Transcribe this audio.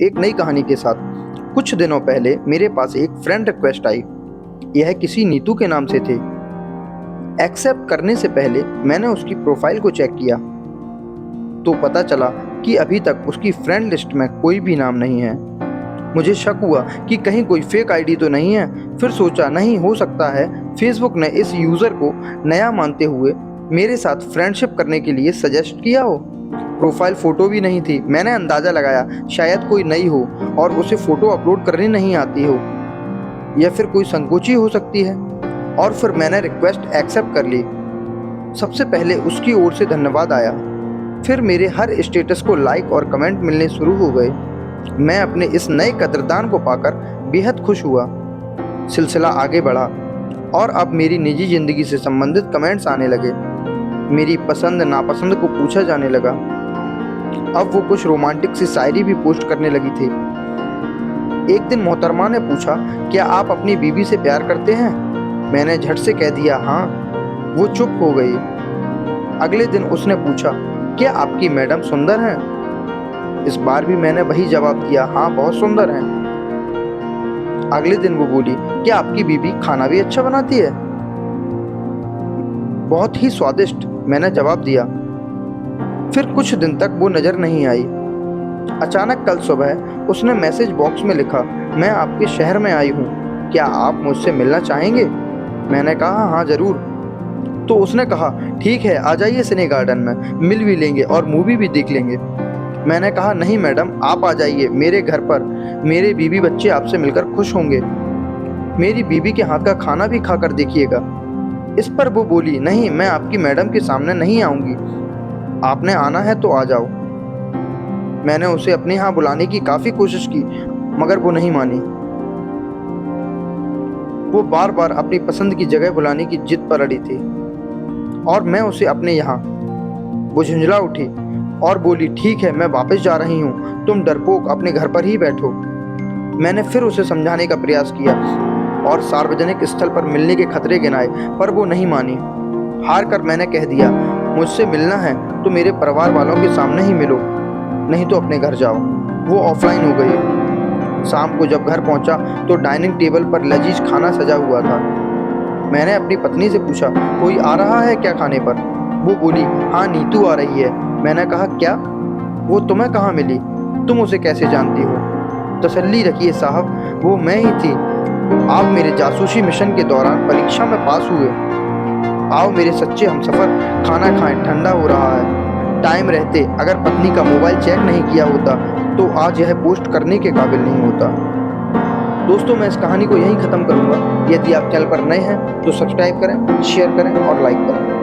एक नई कहानी के साथ। कुछ दिनों पहले मेरे पास एक फ्रेंड रिक्वेस्ट आई। यह किसी नीतू के नाम से थे। एक्सेप्ट करने से पहले मैंने उसकी प्रोफाइल को चेक किया तो पता चला कि अभी तक उसकी फ्रेंड लिस्ट में कोई भी नाम नहीं है। मुझे शक हुआ कि कहीं कोई फेक आईडी तो नहीं है। फिर सोचा नहीं हो सकता है फेसबुक ने इस यूज़र को नया मानते हुए मेरे साथ फ्रेंडशिप करने के लिए सजेस्ट किया हो। प्रोफाइल फ़ोटो भी नहीं थी। मैंने अंदाज़ा लगाया शायद कोई नई हो और उसे फ़ोटो अपलोड करनी नहीं आती हो, या फिर कोई संकोची हो सकती है। और फिर मैंने रिक्वेस्ट एक्सेप्ट कर ली। सबसे पहले उसकी ओर से धन्यवाद आया, फिर मेरे हर स्टेटस को लाइक और कमेंट मिलने शुरू हो गए। मैं अपने इस नए कदरदान को पाकर बेहद खुश हुआ। सिलसिला आगे बढ़ा और अब मेरी निजी ज़िंदगी से संबंधित कमेंट्स आने लगे। मेरी पसंद नापसंद को पूछा जाने लगा। अब वो कुछ रोमांटिक सी शायरी भी पोस्ट करने लगी थी। एक दिन मोहतरमा ने पूछा, क्या आप अपनी बीवी से प्यार करते हैं? मैंने झट से कह दिया हाँ। वो चुप हो गई। अगले दिन उसने पूछा, क्या आपकी मैडम सुंदर हैं? इस बार भी मैंने वही जवाब दिया, हाँ बहुत सुंदर हैं। अगले दिन वो बोली, क्या आपकी बीवी खाना भी अच्छा बनाती है? बहुत ही स्वादिष्ट, मैंने जवाब दिया। फिर कुछ दिन तक वो नज़र नहीं आई। अचानक कल सुबह उसने मैसेज बॉक्स में लिखा, मैं आपके शहर में आई हूँ, क्या आप मुझसे मिलना चाहेंगे? मैंने कहा हाँ ज़रूर। तो उसने कहा ठीक है, आ जाइए सिने गार्डन में, मिल भी लेंगे और मूवी भी देख लेंगे। मैंने कहा नहीं मैडम, आप आ जाइए मेरे घर पर, मेरे बीवी बच्चे आपसे मिलकर खुश होंगे। मेरी बीवी के हाथ का खाना भी खाकर देखिएगा। इस पर वो बोली, नहीं मैं आपकी मैडम के सामने नहीं आऊँगी, आपने आना है तो आ जाओ। मैंने उसे अपने यहाँ बुलाने की काफ़ी कोशिश की मगर वो नहीं मानी। वो बार बार अपनी पसंद की जगह बुलाने की जिद पर अड़ी थी और मैं उसे अपने यहाँ। वो झुंझला उठी और बोली, ठीक है मैं वापस जा रही हूँ, तुम डरपोक अपने घर पर ही बैठो। मैंने फिर उसे समझाने का प्रयास किया और सार्वजनिक स्थल पर मिलने के खतरे गिनाए, पर वो नहीं मानी। हार कर मैंने कह दिया, मुझसे मिलना है तो मेरे परिवार वालों के सामने ही मिलो, नहीं तो अपने घर जाओ। वो ऑफलाइन हो गई। शाम को जब घर पहुंचा तो डाइनिंग टेबल पर लजीज खाना सजा हुआ था। मैंने अपनी पत्नी से पूछा, कोई आ रहा है क्या खाने पर? वो बोली, हाँ नीतू आ रही है। मैंने कहा क्या? वो तुम्हें कहाँ मिली? तुम उसे कैसे जानती हो? तसल्ली रखिए साहब, वो मैं ही थी। आप मेरे जासूसी मिशन के दौरान परीक्षा में पास हुए। आओ मेरे सच्चे हमसफर, खाना खाएं, ठंडा हो रहा है। टाइम रहते अगर पत्नी का मोबाइल चेक नहीं किया होता तो आज यह पोस्ट करने के काबिल नहीं होता। दोस्तों मैं इस कहानी को यहीं ख़त्म करूँगा। यदि आप चैनल पर नए हैं तो सब्सक्राइब करें, शेयर करें और लाइक करें।